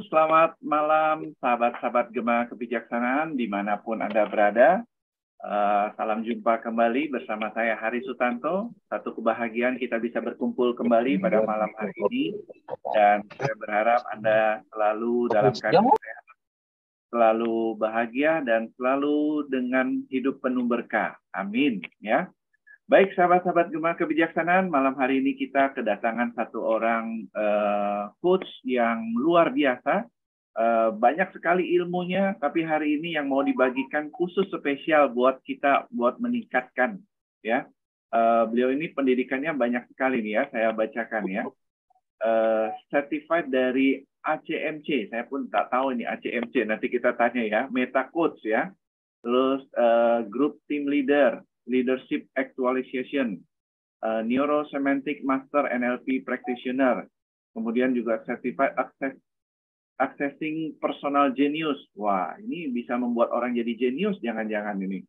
selamat malam sahabat-sahabat Gema Kebijaksanaan dimanapun Anda berada. Salam jumpa kembali bersama saya Hari Sutanto. Satu kebahagiaan kita bisa berkumpul kembali pada malam hari ini. Dan saya berharap Anda selalu dalam keadaan sehat, selalu bahagia, dan selalu dengan hidup penuh berkah. Amin. Ya. Baik sahabat-sahabat Gema Kebijaksanaan, malam hari ini kita kedatangan satu orang coach yang luar biasa. Banyak sekali ilmunya, tapi hari ini yang mau dibagikan khusus spesial buat kita, buat meningkatkan. Ya, beliau ini pendidikannya banyak sekali nih ya, saya bacakan ya. Certified dari ACMC, saya pun tak tahu ini ACMC, nanti kita tanya ya. Meta Coach ya, terus Group Team Leader, Leadership Actualization, Neurosemantic Master NLP Practitioner, kemudian juga Certified Accessing Personal Genius. Wah, ini bisa membuat orang jadi genius, jangan-jangan ini.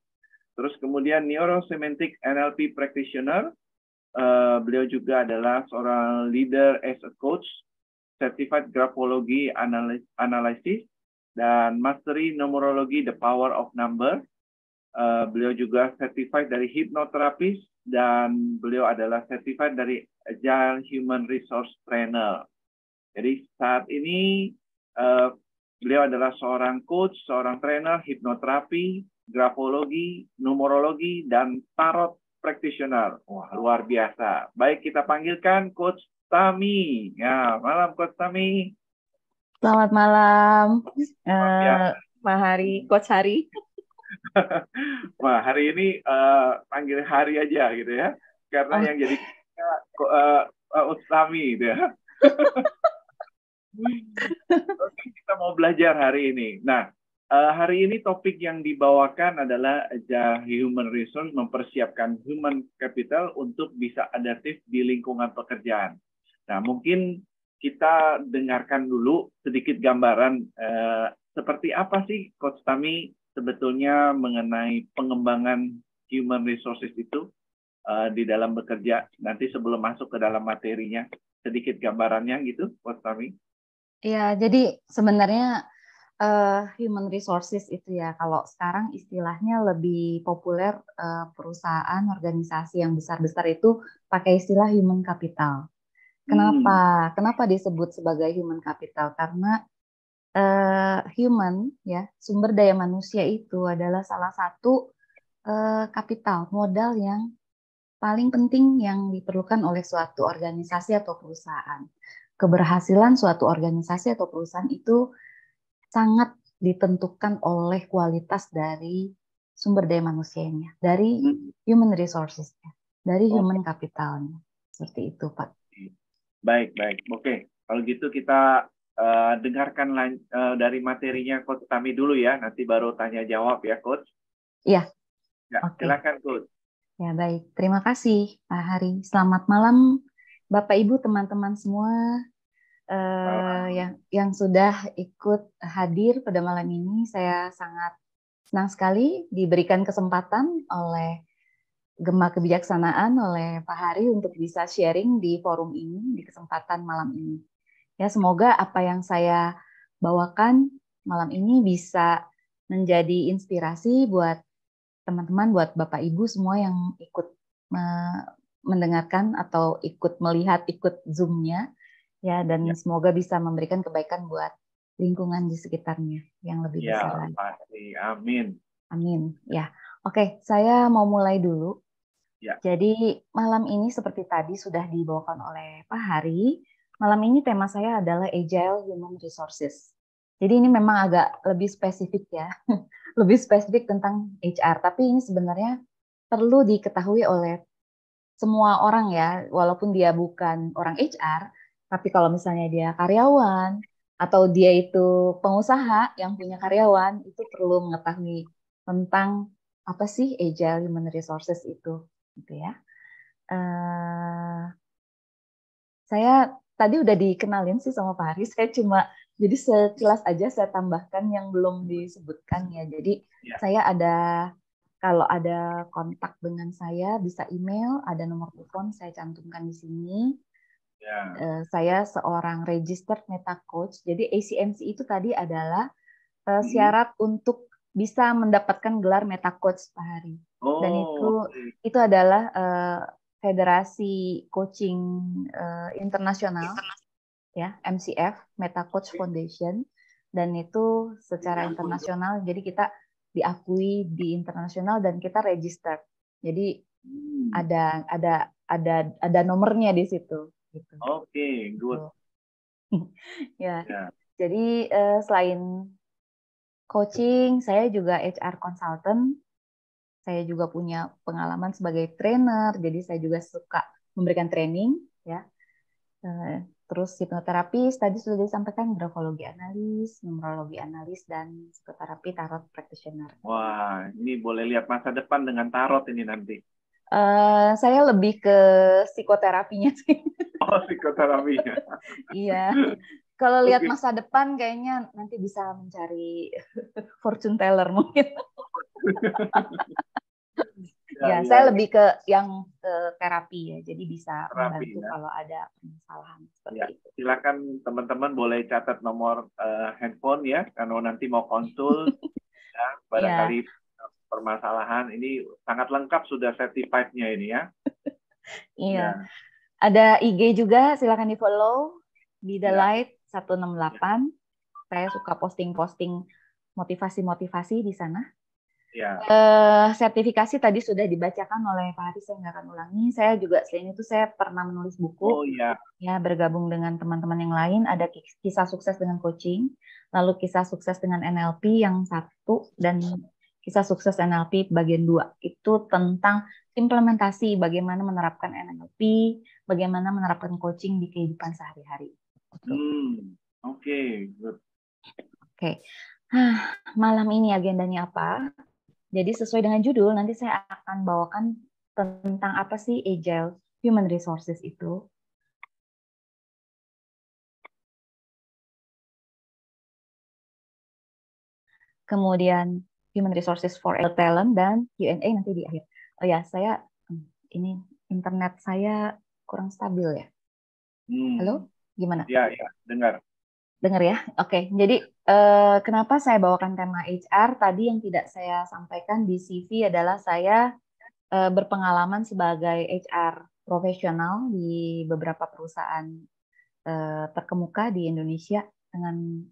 Terus kemudian Neurosemantic NLP Practitioner, beliau juga adalah seorang leader as a coach, Certified Graphology Analysis, dan Mastery Numerology, The Power of Number. Beliau juga certified dari hipnoterapis dan beliau adalah certified dari Agile Human Resource Trainer. Jadi saat ini beliau adalah seorang coach, seorang trainer, hipnoterapi, grafologi, numerologi, dan tarot practitioner. Wah, luar biasa. Baik, kita panggilkan Coach Tami. Ya, malam Coach Tami. Selamat malam, Pak Hari, Coach Hari. Wah, hari ini panggil Hari aja gitu ya, karena yang jadi Utami gitu ya. Oke, kita mau belajar hari ini. Nah, hari ini topik yang dibawakan adalah human resource, mempersiapkan human capital untuk bisa adaptif di lingkungan pekerjaan. Nah, mungkin kita dengarkan dulu sedikit gambaran seperti apa sih Coach Tami sebetulnya mengenai pengembangan human resources itu di dalam bekerja. Nanti sebelum masuk ke dalam materinya, sedikit gambarannya gitu, Coach Tami. Ya, jadi sebenarnya human resources itu ya, kalau sekarang istilahnya lebih populer perusahaan, organisasi yang besar-besar itu pakai istilah human capital. Kenapa? Kenapa disebut sebagai human capital? Karena human ya, sumber daya manusia itu adalah salah satu kapital modal yang paling penting yang diperlukan oleh suatu organisasi atau perusahaan. Keberhasilan suatu organisasi atau perusahaan itu sangat ditentukan oleh kualitas dari sumber daya manusianya, dari human resources-nya, dari human capital-nya. Seperti itu, Pak. Baik. Oke, kalau gitu kita dengarkan dari materinya Coach Tami dulu ya, nanti baru tanya jawab ya, Coach. Iya. Ya, silakan, Coach. Ya, baik. Terima kasih, Pak Hari. Selamat malam, Bapak Ibu, teman-teman semua yang sudah ikut hadir pada malam ini. Saya sangat senang sekali diberikan kesempatan oleh Gema Kebijaksanaan, oleh Pak Hari untuk bisa sharing di forum ini, di kesempatan malam ini. Ya, semoga apa yang saya bawakan malam ini bisa menjadi inspirasi buat teman-teman, buat Bapak Ibu semua yang ikut mendengarkan atau ikut melihat, ikut Zoom-nya, ya, dan semoga bisa memberikan kebaikan buat lingkungan di sekitarnya yang lebih besar lagi. Pasti, amin. Amin, ya. Oke, saya mau mulai dulu. Ya. Jadi malam ini seperti tadi sudah dibawakan oleh Pak Hari, malam ini tema saya adalah Agile Human Resources. Jadi ini memang agak lebih spesifik ya, lebih spesifik tentang HR. Tapi ini sebenarnya perlu diketahui oleh semua orang ya, walaupun dia bukan orang HR, tapi kalau misalnya dia karyawan atau dia itu pengusaha yang punya karyawan, itu perlu mengetahui tentang apa sih Agile Human Resources itu, gitu ya. Saya tadi udah dikenalin sih sama Pak Hari, saya cuma jadi sekilas aja saya tambahkan yang belum disebutkan ya. Jadi saya kalau ada kontak dengan saya bisa email, ada nomor telepon saya cantumkan di sini. Ya. Saya seorang registered meta coach. Jadi ACMC itu tadi adalah Mm-mm. syarat untuk bisa mendapatkan gelar meta coach Pak Hari. Dan Oh, itu adalah federasi coaching internasional, ya, MCF, Meta Coach Foundation, dan itu secara internasional. Jadi kita diakui di internasional dan kita register. Jadi ada nomornya di situ. Gitu. Oke, good. Ya. Jadi selain coaching, saya juga HR consultant. Saya juga punya pengalaman sebagai trainer, jadi saya juga suka memberikan training, ya. Terus hipnoterapis, tadi sudah disampaikan grafologi analis, numerologi analis, dan psikoterapi tarot practitioner. Wah, ini boleh lihat masa depan dengan tarot ini nanti. Saya lebih ke psikoterapinya sih. Oh, psikoterapinya. Iya. Kalau lihat masa depan kayaknya nanti bisa mencari fortune teller mungkin. Ya, saya lebih ke yang terapi ya, jadi bisa membantu kalau ada permasalahan seperti itu. Silakan teman-teman boleh catat nomor handphone ya, kalau nanti mau konsul, ya, barangkali permasalahan ini sangat lengkap sudah certified-nya ini ya. Iya. Ada IG juga, silakan di-follow, Be The Light 168. Saya suka posting-posting motivasi-motivasi di sana. Ya. Sertifikasi tadi sudah dibacakan oleh Pak Haris, saya nggak akan ulangi. Saya juga selain itu saya pernah menulis buku. Oh iya. Ya, bergabung dengan teman-teman yang lain. Ada kisah sukses dengan coaching, lalu kisah sukses dengan NLP yang 1, dan kisah sukses NLP bagian 2. Itu tentang implementasi bagaimana menerapkan NLP, bagaimana menerapkan coaching di kehidupan sehari-hari. Oke. Oke. Malam ini agendanya apa? Jadi sesuai dengan judul, nanti saya akan bawakan tentang apa sih Agile Human Resources itu. Kemudian Human Resources for Agile Talent, dan Q&A nanti di akhir. Oh ya, ini internet saya kurang stabil ya. Halo, gimana? Ya, dengar. Dengar ya? Oke, jadi kenapa saya bawakan tema HR? Tadi yang tidak saya sampaikan di CV adalah saya berpengalaman sebagai HR profesional di beberapa perusahaan terkemuka di Indonesia dengan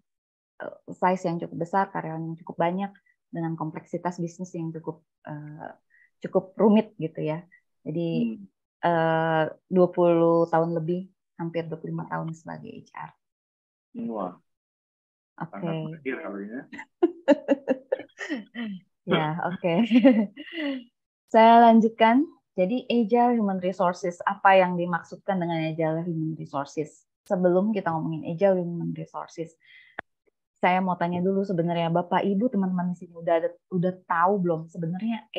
size yang cukup besar, karyawan yang cukup banyak, dengan kompleksitas bisnis yang cukup rumit gitu ya. Jadi 20 tahun lebih, hampir 25 tahun sebagai HR. Wah. Oke. Ya. Ya, oke. Saya lanjutkan. Jadi Agile Human Resources, apa yang dimaksudkan dengan Agile Human Resources? Sebelum kita ngomongin Agile Human Resources, saya mau tanya dulu sebenarnya Bapak Ibu teman-teman di sini udah tahu belum sebenarnya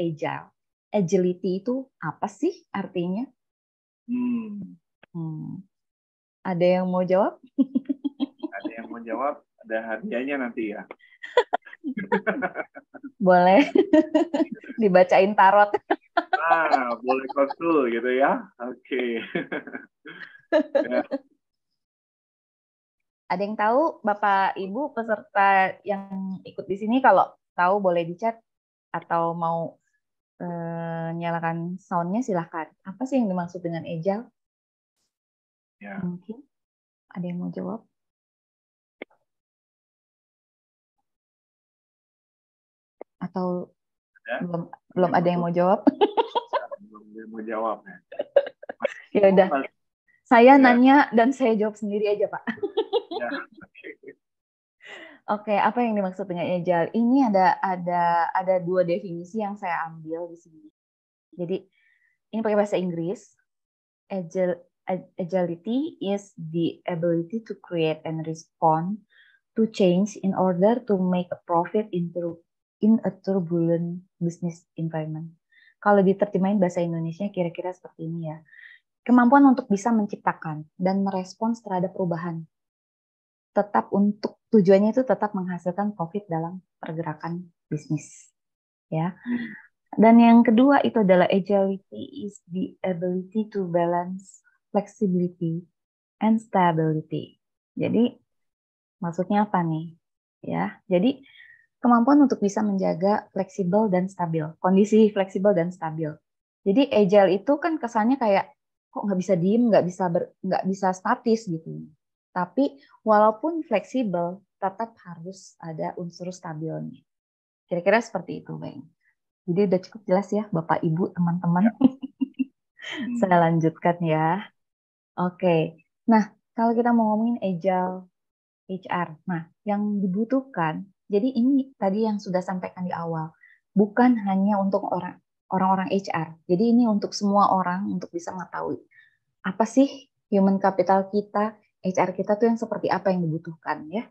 agility itu apa sih artinya? Ada yang mau jawab? Ada yang mau jawab? Ada hadiahnya nanti ya. Boleh dibacain tarot. Boleh konsul gitu ya. Oke. Ya. Ada yang tahu, Bapak Ibu peserta yang ikut di sini, kalau tahu boleh di chat atau mau nyalakan sound-nya silahkan. Apa sih yang dimaksud dengan agile? Ya. Mungkin ada yang mau jawab? Atau belum ada yang mau jawab? Belum mau jawab ya. Ya udah. Saya nanya dan saya jawab sendiri aja, Pak. Ya. Oke, apa yang dimaksud dengan agile? Ini ada 2 definisi yang saya ambil di sini. Jadi ini pakai bahasa Inggris. Agility is the ability to create and respond to change in order to make a profit in a turbulent business environment. Kalau diterjemahin bahasa Indonesia kira-kira seperti ini ya. Kemampuan untuk bisa menciptakan dan merespons terhadap perubahan. Tujuannya itu tetap menghasilkan profit dalam pergerakan bisnis. Ya. Dan yang kedua itu adalah agility is the ability to balance flexibility and stability. Jadi maksudnya apa nih? Ya, jadi kemampuan untuk bisa menjaga fleksibel dan stabil, kondisi fleksibel dan stabil. Jadi agile itu kan kesannya kayak kok nggak bisa diem, nggak bisa statis gitu. Tapi walaupun fleksibel, tetap harus ada unsur stabilnya. Kira-kira seperti itu, Bang. Jadi udah cukup jelas ya, Bapak, Ibu, teman-teman. Ya. Saya lanjutkan ya. Oke. Nah, kalau kita mau ngomongin agile HR, nah yang dibutuhkan, jadi ini tadi yang sudah sampaikan di awal, bukan hanya untuk orang-orang HR. Jadi ini untuk semua orang untuk bisa mengetahui apa sih human capital kita, HR kita tuh yang seperti apa yang dibutuhkan ya.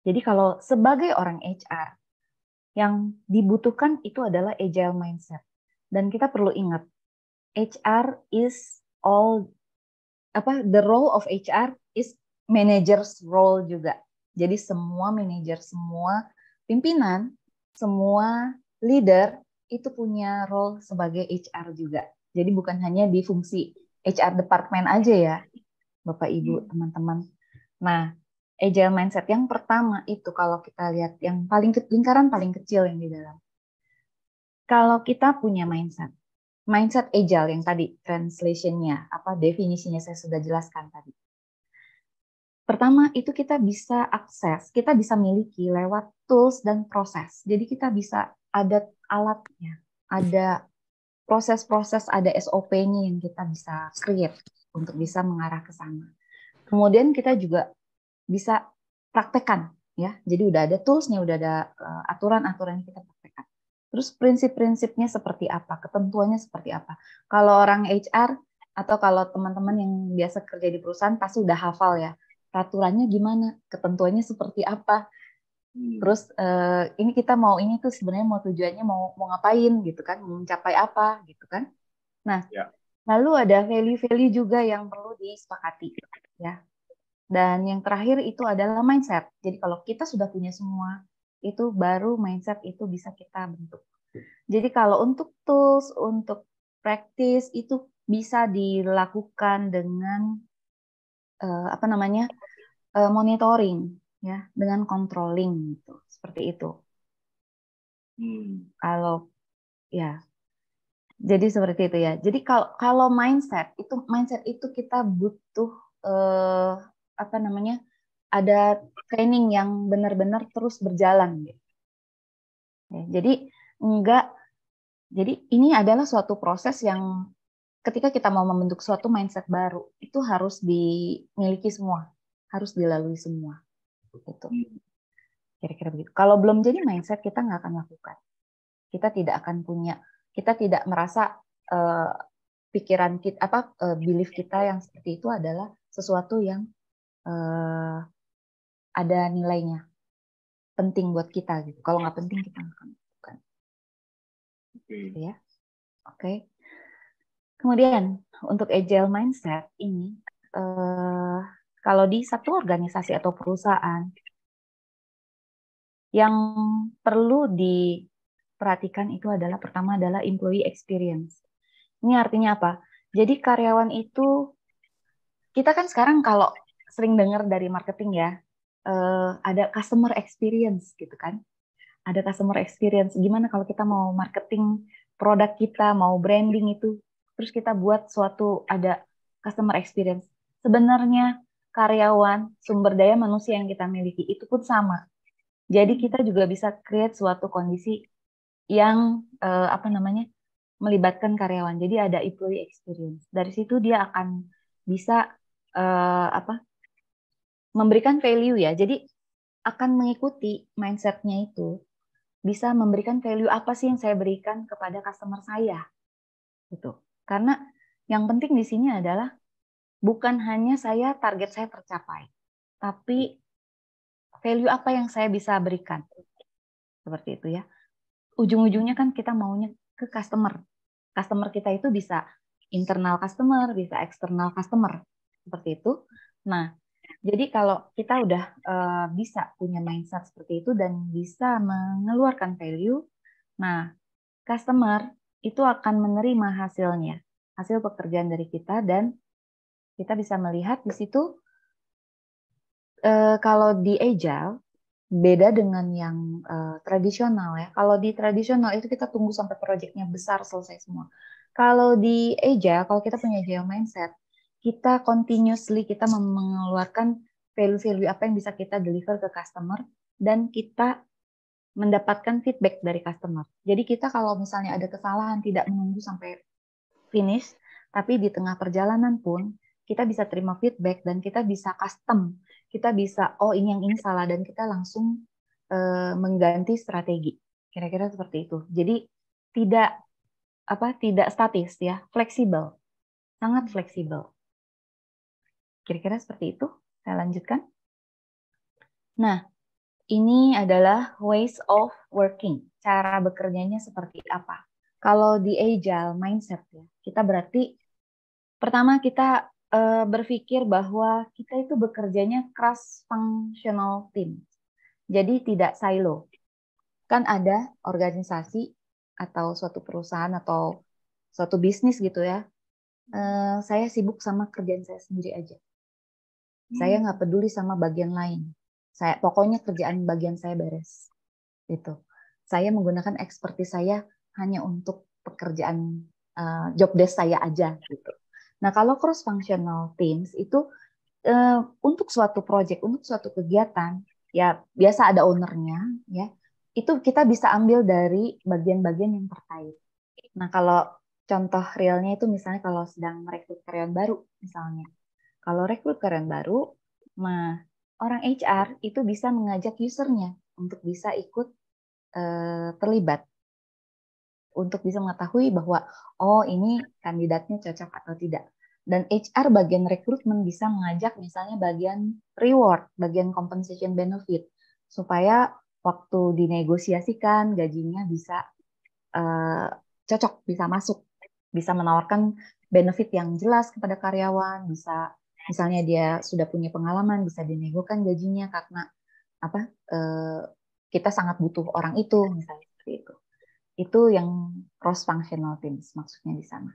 Jadi kalau sebagai orang HR, yang dibutuhkan itu adalah agile mindset. Dan kita perlu ingat, HR is the role of HR is manager's role juga. Jadi semua manajer, semua pimpinan, semua leader itu punya role sebagai HR juga. Jadi bukan hanya di fungsi HR department aja ya, Bapak Ibu, teman-teman. Nah, agile mindset yang pertama itu kalau kita lihat yang lingkaran paling kecil yang di dalam. Kalau kita punya mindset agile yang tadi translation-nya, definisinya saya sudah jelaskan tadi. Pertama itu kita bisa akses, kita bisa miliki lewat tools dan proses. Jadi kita bisa ada alatnya, ada proses-proses, ada SOP-nya yang kita bisa create untuk bisa mengarah ke sana. Kemudian kita juga bisa praktekkan ya. Jadi udah ada toolsnya, udah ada aturan-aturan yang kita praktekkan. Terus prinsip-prinsipnya seperti apa, ketentuannya seperti apa. Kalau orang HR atau kalau teman-teman yang biasa kerja di perusahaan pasti udah hafal ya. Peraturannya gimana, ketentuannya seperti apa. Terus ini kita mau ini tuh sebenarnya mau tujuannya mau ngapain gitu kan, mau mencapai apa gitu kan. Nah, lalu ada value-value juga yang perlu disepakati ya. Dan yang terakhir itu adalah mindset. Jadi kalau kita sudah punya semua, itu baru mindset itu bisa kita bentuk. Jadi kalau untuk tools, untuk practice itu bisa dilakukan dengan monitoring ya, dengan controlling gitu. Seperti itu. Kalau ya. Jadi seperti itu ya. Jadi kalau mindset itu kita butuh ada training yang benar-benar terus berjalan gitu. Ya, jadi ini adalah suatu proses yang ketika kita mau membentuk suatu mindset baru itu harus dimiliki semua, harus dilalui semua gitu. Kira-kira begitu. Kalau belum jadi mindset kita nggak akan lakukan. Kita tidak merasa pikiran kita belief kita yang seperti itu adalah sesuatu yang ada nilainya, penting buat kita gitu. Kalau nggak penting kita nggak akan lakukan. Ya, oke. Kemudian untuk agile mindset ini, kalau di satu organisasi atau perusahaan yang perlu diperhatikan itu adalah pertama adalah employee experience. Ini artinya apa? Jadi karyawan itu, kita kan sekarang kalau sering dengar dari marketing ya, ada customer experience gitu kan. Ada customer experience. Gimana kalau kita mau marketing produk kita, mau branding itu, terus kita buat ada customer experience. Sebenarnya karyawan, sumber daya manusia yang kita miliki itu pun sama. Jadi kita juga bisa create suatu kondisi yang melibatkan karyawan. Jadi ada employee experience. Dari situ dia akan bisa memberikan value ya. Jadi akan mengikuti mindsetnya itu, bisa memberikan value apa sih yang saya berikan kepada customer saya, gitu. Karena yang penting di sini adalah bukan hanya target saya tercapai, tapi value apa yang saya bisa berikan, seperti itu ya. Ujung-ujungnya kan kita maunya ke customer. Customer kita itu bisa internal customer, bisa eksternal customer, seperti itu. Nah, jadi kalau kita udah bisa punya mindset seperti itu dan bisa mengeluarkan value, nah customer itu akan menerima hasilnya, hasil pekerjaan dari kita dan Kita bisa melihat di situ kalau di Agile beda dengan yang tradisional ya. Kalau di tradisional itu kita tunggu sampai proyeknya besar selesai semua. Kalau di Agile, kalau kita punya Agile mindset, kita continuously kita mengeluarkan value-value apa yang bisa kita deliver ke customer dan kita mendapatkan feedback dari customer. Jadi kita kalau misalnya ada kesalahan tidak menunggu sampai finish, tapi di tengah perjalanan pun kita bisa terima feedback dan kita bisa custom. Kita bisa, oh ini yang ini salah, dan kita langsung mengganti strategi. Kira-kira seperti itu. Jadi tidak statis ya, fleksibel. Sangat fleksibel. Kira-kira seperti itu. Saya lanjutkan. Nah, ini adalah ways of working. Cara bekerjanya seperti apa? Kalau di agile mindset ya, kita berarti pertama kita berpikir bahwa kita itu bekerjanya cross functional team. Jadi tidak silo. Kan ada organisasi atau suatu perusahaan atau suatu bisnis gitu ya. Saya sibuk sama kerjaan saya sendiri aja. Saya nggak peduli sama bagian lain. Pokoknya kerjaan bagian saya beres. Gitu. Saya menggunakan expertise saya hanya untuk pekerjaan job desk saya aja gitu. Nah, kalau cross functional teams itu untuk suatu project, untuk suatu kegiatan, ya biasa ada ownernya, ya. Itu kita bisa ambil dari bagian-bagian yang terkait. Nah, kalau contoh realnya itu misalnya kalau sedang merekrut karyawan baru, misalnya. Kalau rekrut karyawan baru, orang HR itu bisa mengajak usernya untuk bisa ikut terlibat, untuk bisa mengetahui bahwa oh ini kandidatnya cocok atau tidak. Dan HR bagian rekrutmen bisa mengajak misalnya bagian reward, bagian compensation benefit, supaya waktu dinegosiasikan gajinya bisa cocok, bisa masuk, bisa menawarkan benefit yang jelas kepada karyawan, bisa misalnya dia sudah punya pengalaman, bisa dinegokan gajinya karena kita sangat butuh orang itu, misalnya seperti itu. Itu yang cross functional teams maksudnya di sana.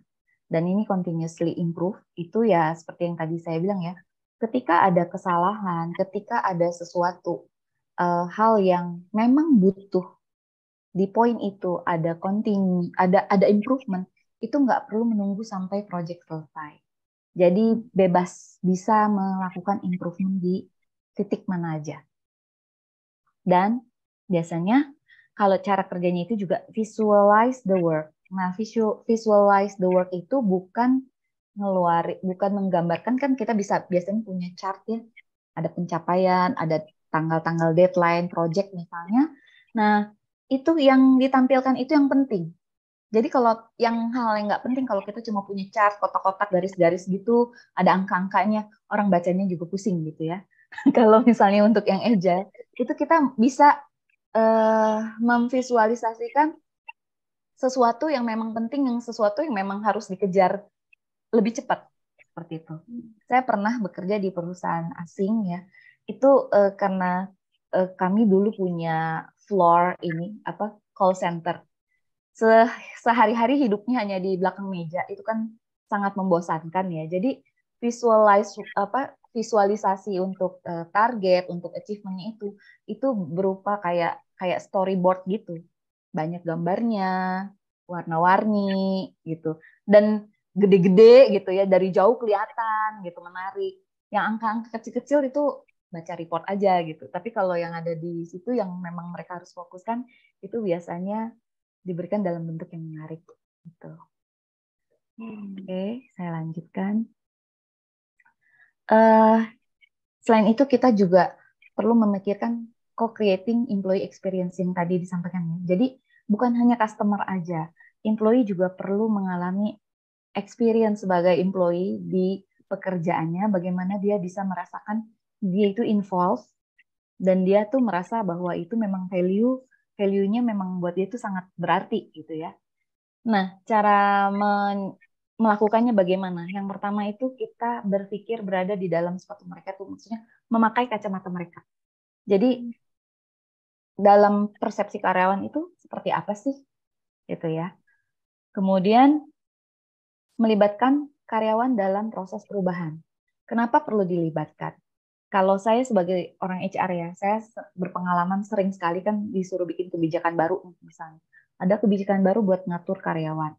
Dan ini continuously improve, itu ya seperti yang tadi saya bilang ya, ketika ada kesalahan, ketika ada sesuatu hal yang memang butuh di poin itu ada ada improvement, itu nggak perlu menunggu sampai project selesai. Jadi bebas bisa melakukan improvement di titik mana aja. Dan biasanya kalau cara kerjanya itu juga visualize the work. Nah, visualize the work itu bukan menggambarkan, kan kita bisa biasanya punya chart ya. Ada pencapaian, ada tanggal-tanggal deadline, project misalnya. Nah, itu yang ditampilkan itu yang penting. Jadi kalau yang hal yang nggak penting, kalau kita cuma punya chart, kotak-kotak, garis-garis gitu, ada angka-angkanya, orang bacanya juga pusing gitu ya. Kalau misalnya untuk yang agile, itu kita bisa memvisualisasikan sesuatu yang memang penting, yang sesuatu yang memang harus dikejar lebih cepat, seperti itu. Saya pernah bekerja di perusahaan asing ya, itu karena kami dulu punya floor ini call center. Sehari-hari hidupnya hanya di belakang meja, itu kan sangat membosankan ya. Jadi visualisasi untuk target, untuk achievementnya itu berupa kayak storyboard gitu, banyak gambarnya, warna-warni gitu, dan gede-gede gitu ya, dari jauh kelihatan gitu, menarik. Yang angka-angka kecil-kecil itu baca report aja gitu. Tapi kalau yang ada di situ yang memang mereka harus fokuskan, itu biasanya diberikan dalam bentuk yang menarik gitu. Oke, saya lanjutkan. Selain itu kita juga perlu memikirkan co-creating employee experience yang tadi disampaikan. Jadi bukan hanya customer aja, employee juga perlu mengalami experience sebagai employee di pekerjaannya, bagaimana dia bisa merasakan dia itu involved dan dia tuh merasa bahwa itu memang value-nya memang buat dia itu sangat berarti gitu ya. Nah, cara melakukannya bagaimana? Yang pertama itu kita berpikir berada di dalam sepatu mereka tuh, maksudnya memakai kacamata mereka. Jadi dalam persepsi karyawan itu seperti apa sih? Gitu ya. Kemudian melibatkan karyawan dalam proses perubahan. Kenapa perlu dilibatkan? Kalau saya sebagai orang HR ya, saya berpengalaman sering sekali kan disuruh bikin kebijakan baru misalnya. Ada kebijakan baru buat ngatur karyawan.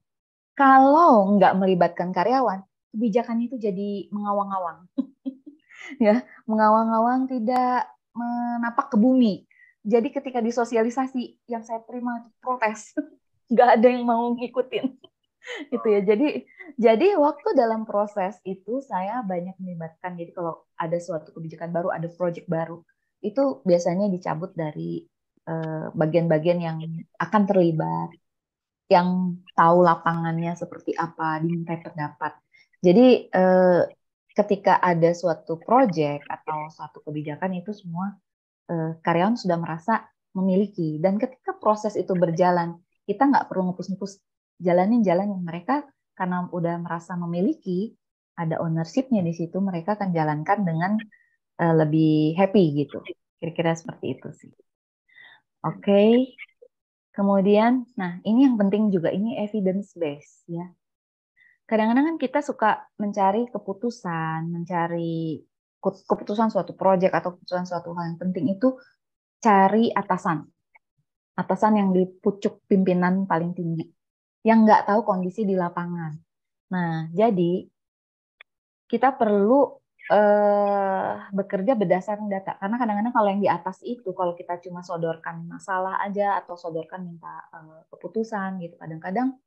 Kalau nggak melibatkan karyawan, kebijakan itu jadi mengawang-awang. Ya, mengawang-awang tidak menapak ke bumi. Jadi ketika disosialisasi, yang saya terima itu protes. Nggak ada yang mau ngikutin. Gitu ya. Jadi waktu dalam proses itu saya banyak melibatkan. Jadi kalau ada suatu kebijakan baru, ada proyek baru, itu biasanya dicabut dari bagian-bagian yang akan terlibat, yang tahu lapangannya seperti apa, diminta pendapat. Jadi ketika ada suatu proyek atau suatu kebijakan itu semua karyawan sudah merasa memiliki. Dan ketika proses itu berjalan, kita nggak perlu ngepus-ngepus jalanin mereka karena udah merasa memiliki, ada ownership-nya di situ, mereka akan jalankan dengan lebih happy gitu. Kira-kira seperti itu sih. Oke. Kemudian, nah ini yang penting juga, ini evidence based ya. Kadang-kadang kan kita suka mencari keputusan suatu proyek atau keputusan suatu hal yang penting itu cari atasan yang di pucuk pimpinan paling tinggi, yang nggak tahu kondisi di lapangan. Nah, jadi kita perlu bekerja berdasarkan data. Karena kadang-kadang kalau yang di atas itu, kalau kita cuma sodorkan masalah aja atau sodorkan minta keputusan gitu, kadang-kadang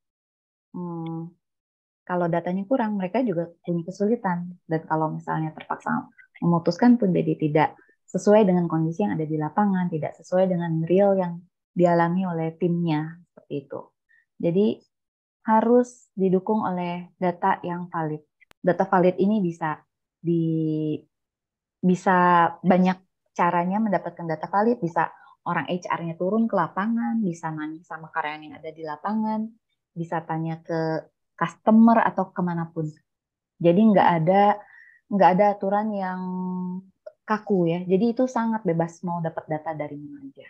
kalau datanya kurang, mereka juga punya kesulitan. Dan kalau misalnya terpaksa memutuskan pun jadi tidak sesuai dengan kondisi yang ada di lapangan, tidak sesuai dengan real yang dialami oleh timnya, seperti itu. Jadi harus didukung oleh data yang valid. Data valid ini bisa banyak caranya mendapatkan data valid, bisa orang HR-nya turun ke lapangan, bisa nanya sama karyawan yang ada di lapangan, bisa tanya ke customer atau kemanapun. Jadi nggak ada aturan yang kaku ya. Jadi itu sangat bebas mau dapat data dari mana aja.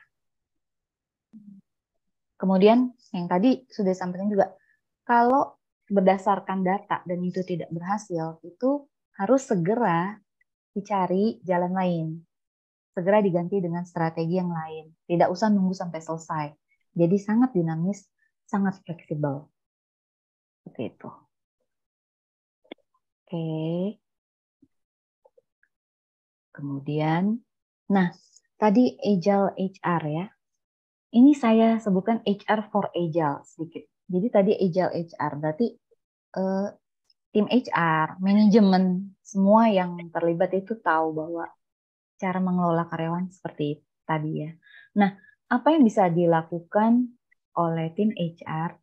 Kemudian yang tadi sudah disampaikan juga, kalau berdasarkan data dan itu tidak berhasil, itu harus segera dicari jalan lain. Segera diganti dengan strategi yang lain. Tidak usah nunggu sampai selesai. Jadi sangat dinamis, sangat fleksibel. Seperti itu. Oke. Kemudian, nah tadi Agile HR ya. Ini saya sebutkan HR for Agile sedikit. Jadi tadi Agile HR, berarti tim HR, manajemen, semua yang terlibat itu tahu bahwa cara mengelola karyawan seperti tadi ya. Nah, apa yang bisa dilakukan oleh tim HR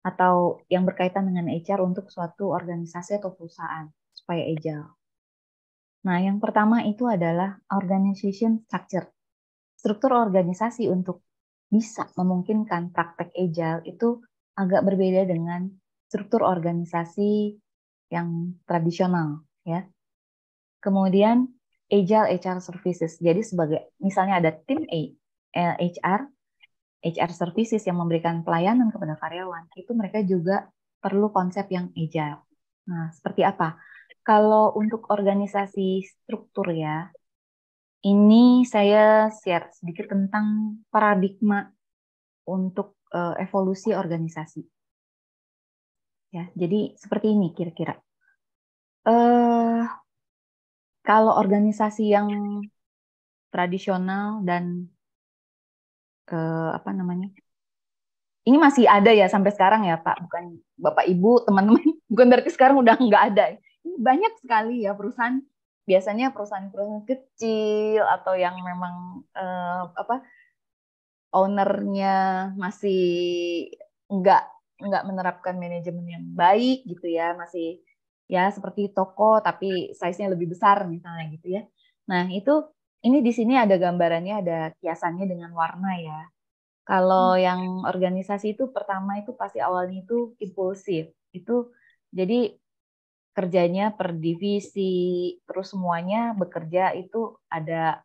atau yang berkaitan dengan HR untuk suatu organisasi atau perusahaan supaya agile? Nah, yang pertama itu adalah organization structure. Struktur organisasi untuk bisa memungkinkan praktek agile itu agak berbeda dengan struktur organisasi yang tradisional ya. Kemudian agile HR services. Jadi sebagai misalnya ada tim HR services yang memberikan pelayanan kepada karyawan, itu mereka juga perlu konsep yang agile. Nah, seperti apa? Kalau untuk organisasi struktur ya, ini saya share sedikit tentang paradigma untuk evolusi organisasi. Ya, jadi seperti ini kira-kira. Kalau organisasi yang tradisional dan apa namanya? Ini masih ada ya sampai sekarang ya Pak, bukan Bapak Ibu, teman-teman, bukan berarti sekarang udah nggak ada. Ini banyak sekali ya perusahaan, biasanya perusahaan-perusahaan kecil atau yang memang ownernya masih nggak nggak menerapkan manajemen yang baik gitu ya, masih ya seperti toko tapi size-nya lebih besar misalnya gitu ya. Nah ini di sini ada gambarannya, ada kiasannya dengan warna ya. Kalau yang organisasi itu pertama itu pasti awalnya itu impulsif. Itu jadi kerjanya per divisi, terus semuanya bekerja itu ada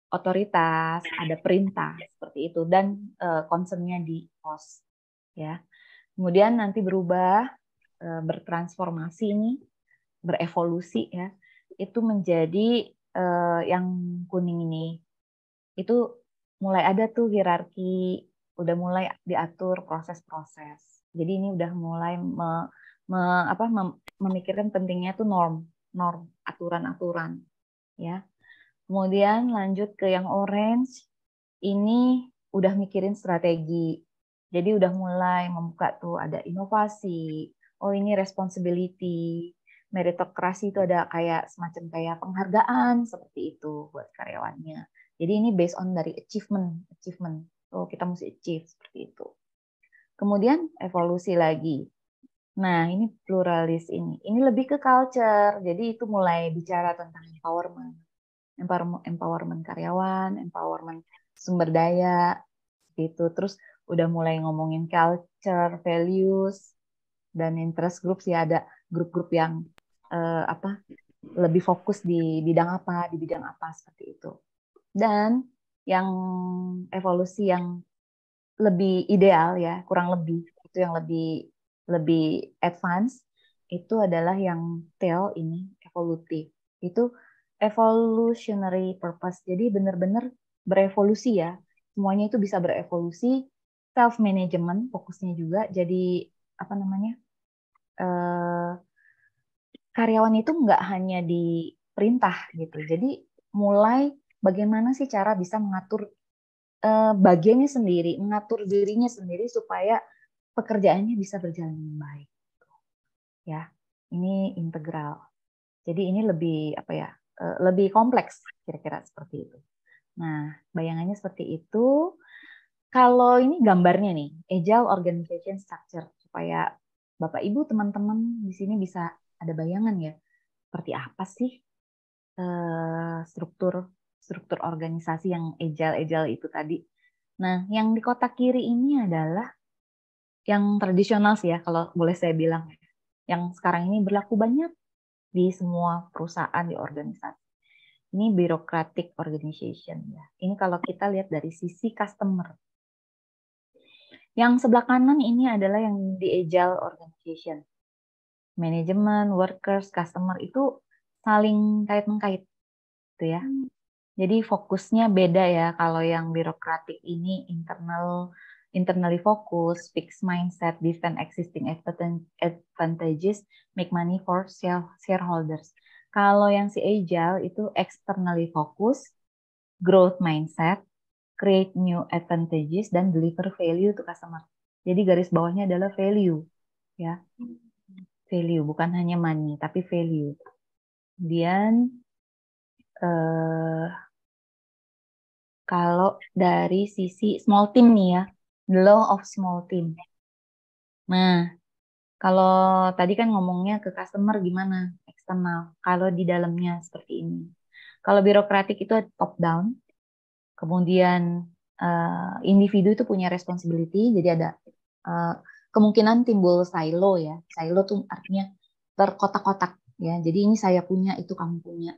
otoritas, ada perintah seperti itu dan concernnya di cost ya. Kemudian nanti berubah bertransformasi ini, berevolusi ya. itu menjadi yang kuning ini. Itu mulai ada tuh hierarki, udah mulai diatur proses-proses. Jadi ini udah mulai memikirkan pentingnya tuh norm, aturan-aturan, ya. Kemudian lanjut ke yang orange, ini udah mikirin strategi. Jadi udah mulai membuka tuh ada inovasi, oh ini responsibility, meritokrasi itu ada kayak semacam kayak penghargaan seperti itu buat karyawannya. Jadi ini based on dari achievement. Oh kita mesti achieve seperti itu. Kemudian evolusi lagi. Nah ini pluralis ini. Ini lebih ke culture. Jadi itu mulai bicara tentang empowerment karyawan, empowerment sumber daya, gitu. Terus udah mulai ngomongin culture, values, dan interest groups ya, ada grup-grup yang lebih fokus di bidang apa seperti itu. Dan yang evolusi yang lebih ideal ya, kurang lebih itu yang lebih advance itu adalah yang tail ini evolutif. Itu evolutionary purpose. Jadi benar-benar berevolusi ya. Semuanya itu bisa berevolusi, self management fokusnya juga. Jadi apa namanya? Karyawan itu nggak hanya diperintah gitu. Jadi mulai bagaimana sih cara bisa mengatur bagiannya sendiri, mengatur dirinya sendiri supaya pekerjaannya bisa berjalan dengan baik. Ya, ini integral. Jadi ini lebih apa ya? Lebih kompleks kira-kira seperti itu. Nah, bayangannya seperti itu. Kalau ini gambarnya nih, Agile Organization Structure supaya Bapak Ibu teman-teman di sini bisa ada bayangan ya. Seperti apa sih struktur organisasi yang agile itu tadi. Nah, yang di kotak kiri ini adalah yang tradisional sih ya, kalau boleh saya bilang. Yang sekarang ini berlaku banyak di semua perusahaan, di organisasi. Ini bureaucratic organization ya. Ini kalau kita lihat dari sisi customer. Yang sebelah kanan ini adalah yang di agile organization. Manajemen, workers, customer itu saling kait-mengkait gitu ya. Jadi fokusnya beda ya. Kalau yang birokratik ini internally fokus, fixed mindset, defend existing advantages, make money for shareholders. Kalau yang si agile itu externally fokus, growth mindset, create new advantages, dan deliver value to customer. Jadi garis bawahnya adalah value, ya. Value, bukan hanya money, tapi value. Kemudian kalau dari sisi small team nih ya, the law of small team. Nah, kalau tadi kan ngomongnya ke customer gimana, eksternal. Kalau di dalamnya seperti ini. Kalau birokratik itu top down, kemudian individu itu punya responsibility, jadi ada kemungkinan timbul silo ya. Silo tuh artinya terkotak-kotak ya. Jadi ini saya punya, itu kamu punya.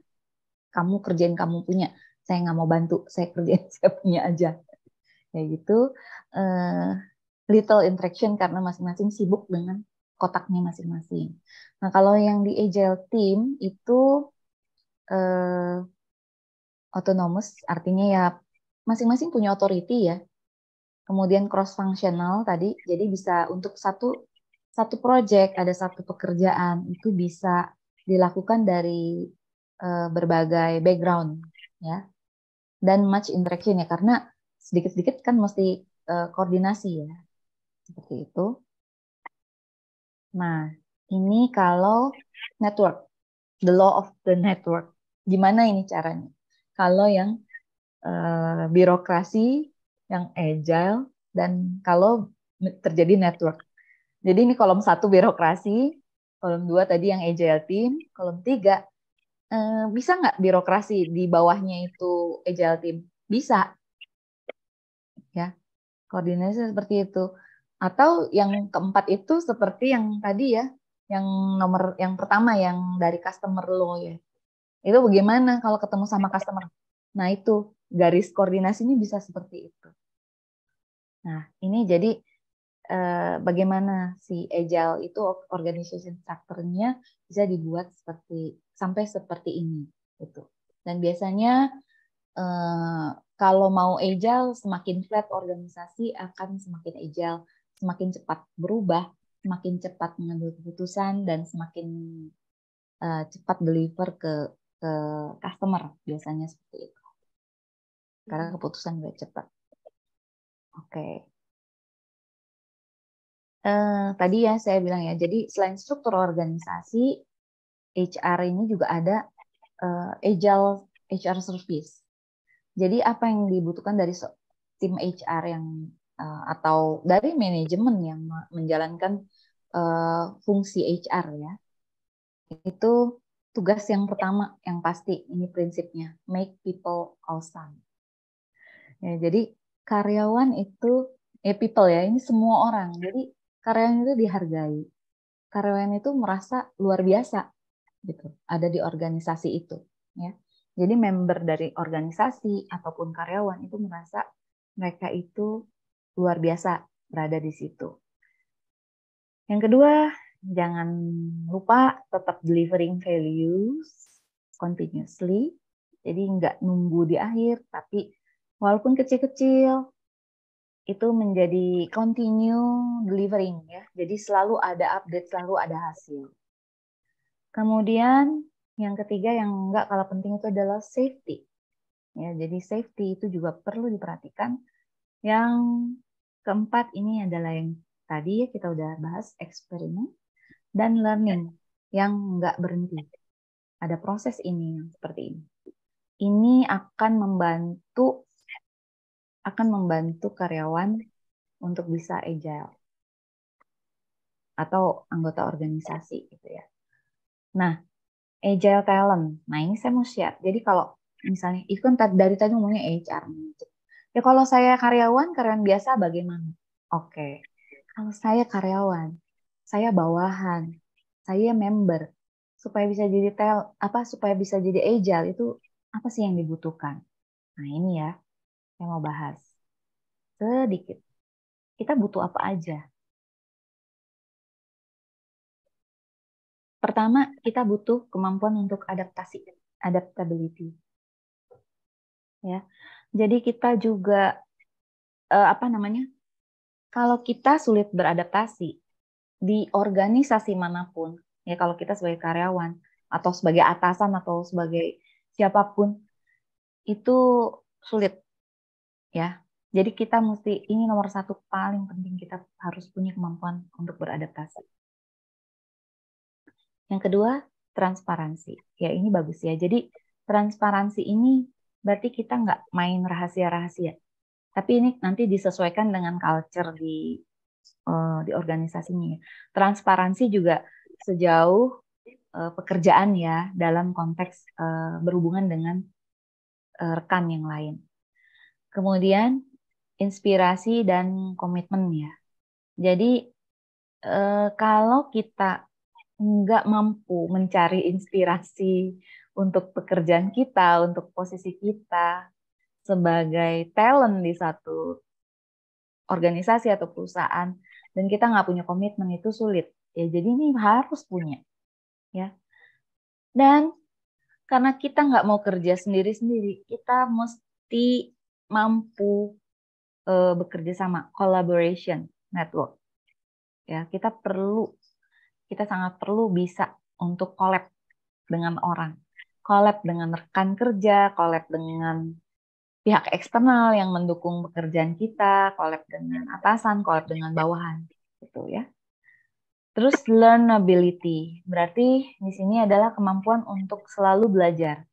Kamu kerjain kamu punya. Saya nggak mau bantu, saya kerjain saya punya aja. Kayak gitu. Little interaction karena masing-masing sibuk dengan kotaknya masing-masing. Nah, kalau yang di agile team itu autonomous, artinya ya masing-masing punya authority ya. Kemudian cross functional tadi, jadi bisa untuk satu project, ada satu pekerjaan itu bisa dilakukan dari berbagai background ya. Dan much interaction ya, karena sedikit-sedikit kan mesti koordinasi ya. Seperti itu. Nah, ini kalau network, the law of the network. Gimana ini caranya? Kalau yang birokrasi, yang agile, dan kalau terjadi network. Jadi ini kolom 1 birokrasi, kolom 2 tadi yang agile team, kolom 3 bisa nggak birokrasi di bawahnya itu agile team? Bisa. Ya, koordinasi seperti itu. Atau yang keempat itu seperti yang tadi ya, yang pertama yang dari customer lo ya. Itu bagaimana kalau ketemu sama customer? Nah, itu garis koordinasinya bisa seperti itu. Nah, ini jadi bagaimana si agile itu organization structure-nya bisa dibuat sampai seperti ini gitu. Dan biasanya kalau mau agile, semakin flat organisasi akan semakin agile, semakin cepat berubah, semakin cepat mengambil keputusan, dan semakin cepat deliver ke customer, biasanya seperti itu. Karena keputusan udah cepat. Oke. Tadi ya saya bilang ya, jadi selain struktur organisasi, HR ini juga ada agile HR service. Jadi apa yang dibutuhkan dari tim HR yang atau dari manajemen yang menjalankan fungsi HR ya, itu tugas yang pertama yang pasti, ini prinsipnya, make people awesome. Ya, jadi karyawan itu people ya, ini semua orang. Jadi karyawan itu dihargai. Karyawan itu merasa luar biasa gitu, ada di organisasi itu ya. Jadi member dari organisasi ataupun karyawan itu merasa mereka itu luar biasa berada di situ. Yang kedua, jangan lupa tetap delivering values continuously. Jadi nggak nunggu di akhir, tapi walaupun kecil-kecil, itu menjadi continue delivering ya. Jadi selalu ada update, selalu ada hasil. Kemudian yang ketiga yang nggak kalah penting itu adalah safety. Ya, jadi safety itu juga perlu diperhatikan. Yang keempat ini adalah yang tadi ya kita udah bahas, eksperimen dan learning yang nggak berhenti. Ada proses ini yang seperti ini. Ini akan membantu karyawan untuk bisa agile atau anggota organisasi gitu ya. Nah, agile talent. Nah, ini saya mau share. Jadi kalau misalnya, itu kan dari tadi ngomongnya HR. Ya kalau saya karyawan biasa bagaimana? Oke. Kalau saya karyawan, saya bawahan, saya member, supaya bisa jadi supaya bisa jadi agile itu apa sih yang dibutuhkan? Nah, ini ya, saya mau bahas sedikit. Kita butuh apa aja? Pertama, kita butuh kemampuan untuk adaptability. Ya. Jadi kita juga kalau kita sulit beradaptasi di organisasi manapun, ya kalau kita sebagai karyawan atau sebagai atasan atau sebagai siapapun itu sulit ya. Jadi kita ini nomor satu paling penting, kita harus punya kemampuan untuk beradaptasi. Yang kedua, transparansi. Ya ini bagus ya. Jadi transparansi ini berarti kita nggak main rahasia-rahasia. Tapi ini nanti disesuaikan dengan culture di organisasinya. Transparansi juga sejauh pekerjaan ya, dalam konteks berhubungan dengan rekan yang lain. Kemudian inspirasi dan komitmen ya. Jadi kalau kita nggak mampu mencari inspirasi untuk pekerjaan kita, untuk posisi kita sebagai talent di satu organisasi atau perusahaan, dan kita nggak punya komitmen, itu sulit. Ya, jadi ini harus punya. Ya. Dan karena kita nggak mau kerja sendiri-sendiri, kita mesti mampu bekerja sama, collaboration network. Ya, kita sangat perlu bisa untuk collab dengan orang, collab dengan rekan kerja, collab dengan pihak eksternal yang mendukung pekerjaan kita, collab dengan atasan, collab dengan bawahan, gitu ya. Terus learnability, berarti di sini adalah kemampuan untuk selalu belajar.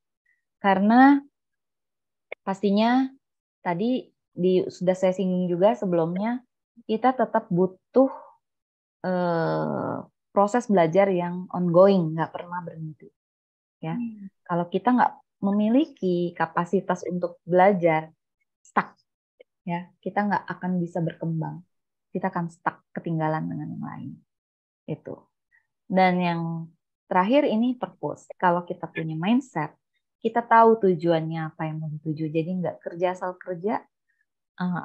Karena pastinya tadi sudah saya singgung juga sebelumnya, kita tetap butuh proses belajar yang ongoing, nggak pernah berhenti. Ya, kalau kita nggak memiliki kapasitas untuk belajar, stuck, ya, kita nggak akan bisa berkembang. Kita akan stuck, ketinggalan dengan yang lain. Itu. Dan yang terakhir ini purpose. Kalau kita punya mindset, kita tahu tujuannya apa yang mau dituju. Jadi nggak kerja,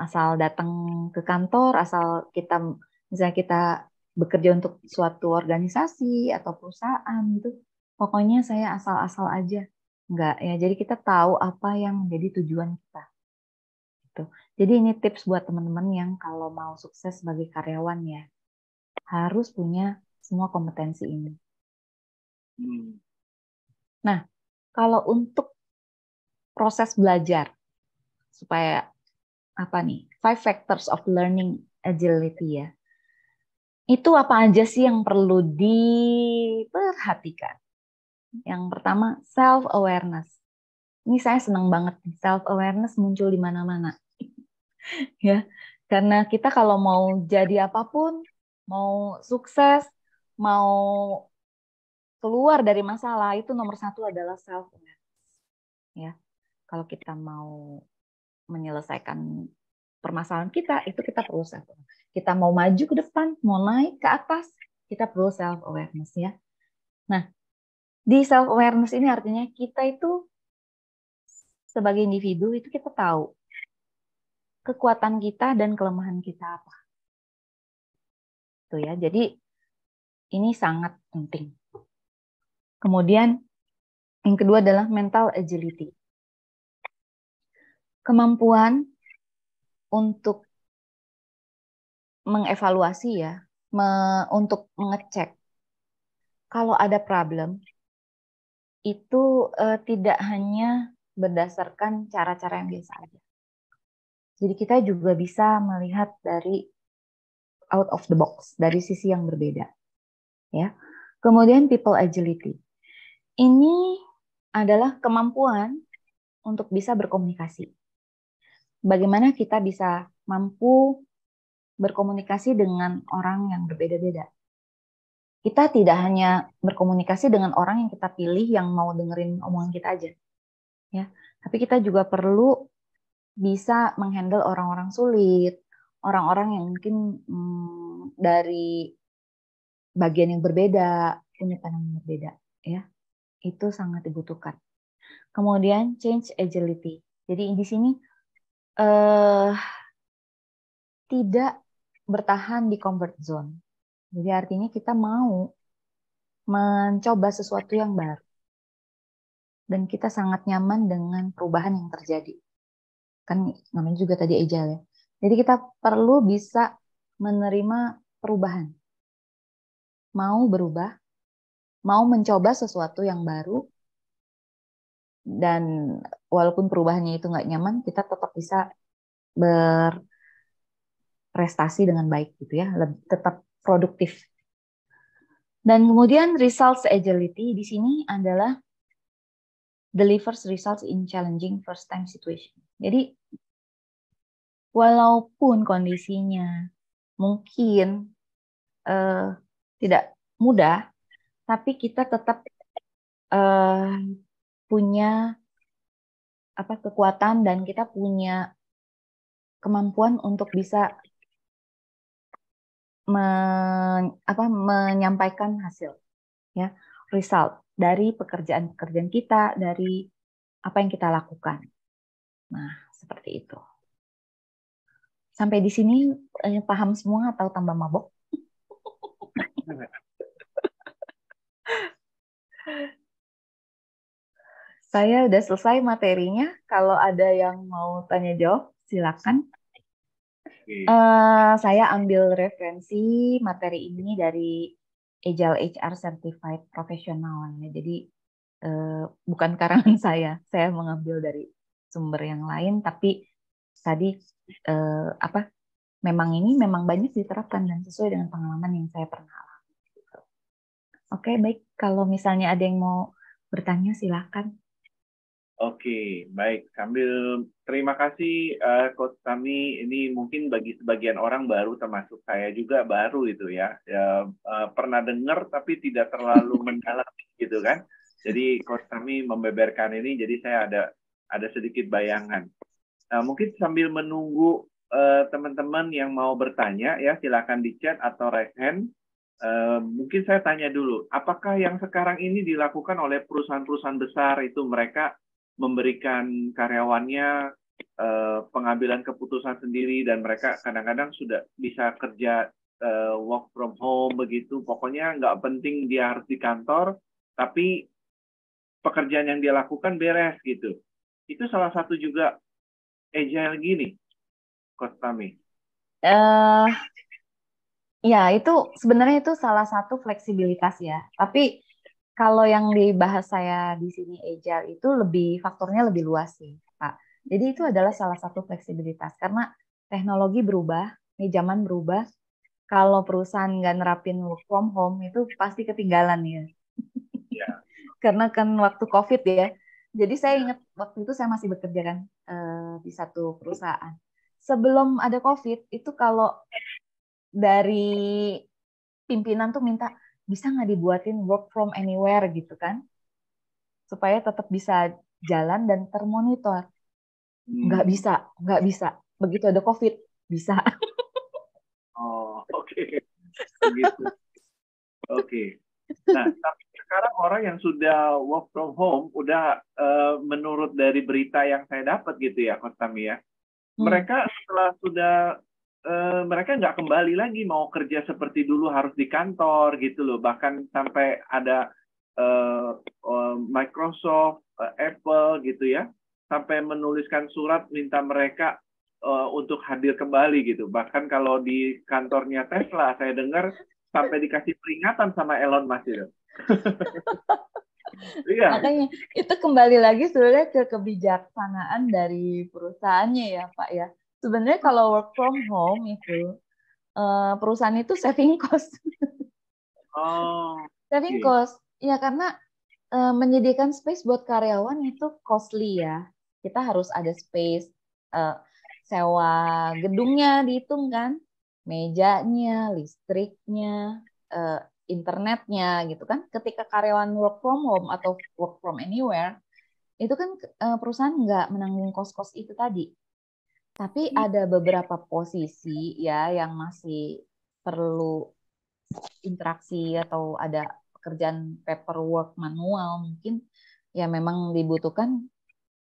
asal datang ke kantor, asal kita Misalnya kita bekerja untuk suatu organisasi atau perusahaan gitu, pokoknya saya asal-asal aja. Enggak ya, jadi kita tahu apa yang menjadi tujuan kita. Gitu. Jadi ini tips buat teman-teman yang kalau mau sukses sebagai karyawan ya, harus punya semua kompetensi ini. Nah, kalau untuk proses belajar, supaya apa nih, 5 factors of learning agility ya, itu apa aja sih yang perlu diperhatikan? Yang pertama, self-awareness. Ini saya senang banget, self-awareness muncul di mana-mana. Ya, karena kita kalau mau jadi apapun, mau sukses, mau keluar dari masalah, itu nomor satu adalah self-awareness. Ya, kalau kita mau menyelesaikan permasalahan kita, itu kita perlu self-awareness. Kita mau maju ke depan, mau naik ke atas, kita perlu self-awareness ya. Nah, di self-awareness ini artinya kita itu sebagai individu itu kita tahu kekuatan kita dan kelemahan kita apa. Tuh ya, jadi ini sangat penting. Kemudian yang kedua adalah mental agility. Kemampuan untuk mengevaluasi ya, untuk mengecek kalau ada problem itu tidak hanya berdasarkan cara-cara yang biasa aja. Jadi kita juga bisa melihat dari out of the box, dari sisi yang berbeda. Ya. Kemudian people agility. Ini adalah kemampuan untuk bisa berkomunikasi. Bagaimana kita bisa mampu berkomunikasi dengan orang yang berbeda-beda. Kita tidak hanya berkomunikasi dengan orang yang kita pilih yang mau dengerin omongan kita aja. Ya, tapi kita juga perlu bisa menghandle orang-orang sulit, orang-orang yang mungkin dari bagian yang berbeda, punya pandangan yang berbeda, ya. Itu sangat dibutuhkan. Kemudian change agility. Jadi di sini tidak bertahan di comfort zone. Jadi artinya kita mau mencoba sesuatu yang baru. Dan kita sangat nyaman dengan perubahan yang terjadi. Kan namanya juga tadi agile ya. Jadi kita perlu bisa menerima perubahan. Mau berubah, mau mencoba sesuatu yang baru, dan walaupun perubahannya itu nggak nyaman, kita tetap bisa berprestasi dengan baik gitu ya, tetap produktif. Dan kemudian results agility di sini adalah delivers results in challenging first time situation. Jadi walaupun kondisinya mungkin tidak mudah, tapi kita tetap punya kekuatan dan kita punya kemampuan untuk bisa menyampaikan hasil, ya, result dari pekerjaan-pekerjaan kita, dari apa yang kita lakukan. Nah, seperti itu. Sampai di sini paham semua atau tambah mabok? Saya udah selesai materinya. Kalau ada yang mau tanya jawab, silakan. Saya ambil referensi materi ini dari Agile HR Certified Professional. Jadi bukan karangan saya mengambil dari sumber yang lain. Tapi tadi memang banyak diterapkan dan sesuai dengan pengalaman yang saya pernah alami. Oke, baik. Kalau misalnya ada yang mau bertanya, silakan. Oke, baik. Sambil terima kasih Coach Tami. Ini mungkin bagi sebagian orang baru, termasuk saya juga baru itu ya. Pernah dengar tapi tidak terlalu mendalam gitu kan. Jadi Coach Tami membeberkan ini, jadi saya ada sedikit bayangan. Mungkin sambil menunggu teman-teman yang mau bertanya ya, silakan di chat atau raise hand. Mungkin saya tanya dulu, apakah yang sekarang ini dilakukan oleh perusahaan-perusahaan besar itu mereka memberikan karyawannya pengambilan keputusan sendiri dan mereka kadang-kadang sudah bisa kerja work from home begitu. Pokoknya nggak penting dia harus di kantor, tapi pekerjaan yang dia lakukan beres gitu. Itu salah satu juga agile gini, Coach Tami. Ya, itu sebenarnya itu salah satu fleksibilitas ya. Tapi kalau yang dibahas saya di sini agile itu faktornya lebih luas sih, Pak. Jadi itu adalah salah satu fleksibilitas karena teknologi berubah, nih zaman berubah. Kalau perusahaan nggak nerapin work from home itu pasti ketinggalan ya. Ya. Karena kan waktu COVID ya. Jadi saya ingat waktu itu saya masih bekerja kan di satu perusahaan. Sebelum ada COVID itu kalau dari pimpinan tuh minta bisa nggak dibuatin work from anywhere gitu kan, supaya tetap bisa jalan dan termonitor. Nggak bisa. Begitu ada COVID bisa. Oh, oke. Begitu. Oke. Nah, tapi sekarang orang yang sudah work from home, udah menurut dari berita yang saya dapat gitu ya, Coach Tami ya, mereka setelah sudah mereka nggak kembali lagi mau kerja seperti dulu harus di kantor gitu loh. Bahkan sampai ada Microsoft, Apple gitu ya, sampai menuliskan surat minta mereka untuk hadir kembali gitu. Bahkan kalau di kantornya Tesla, saya dengar sampai dikasih peringatan sama Elon Musk itu. Iya. Makanya itu kembali lagi sebenarnya ke kebijaksanaan dari perusahaannya ya Pak ya. Sebenarnya kalau work from home itu perusahaan itu saving cost. Saving cost. Ya karena menyediakan space buat karyawan itu costly ya. Kita harus ada space, sewa gedungnya dihitung kan, mejanya, listriknya, internetnya gitu kan. Ketika karyawan work from home atau work from anywhere, itu kan perusahaan nggak menanggung kos-kos itu tadi. Tapi ada beberapa posisi ya yang masih perlu interaksi atau ada pekerjaan paperwork manual mungkin ya memang dibutuhkan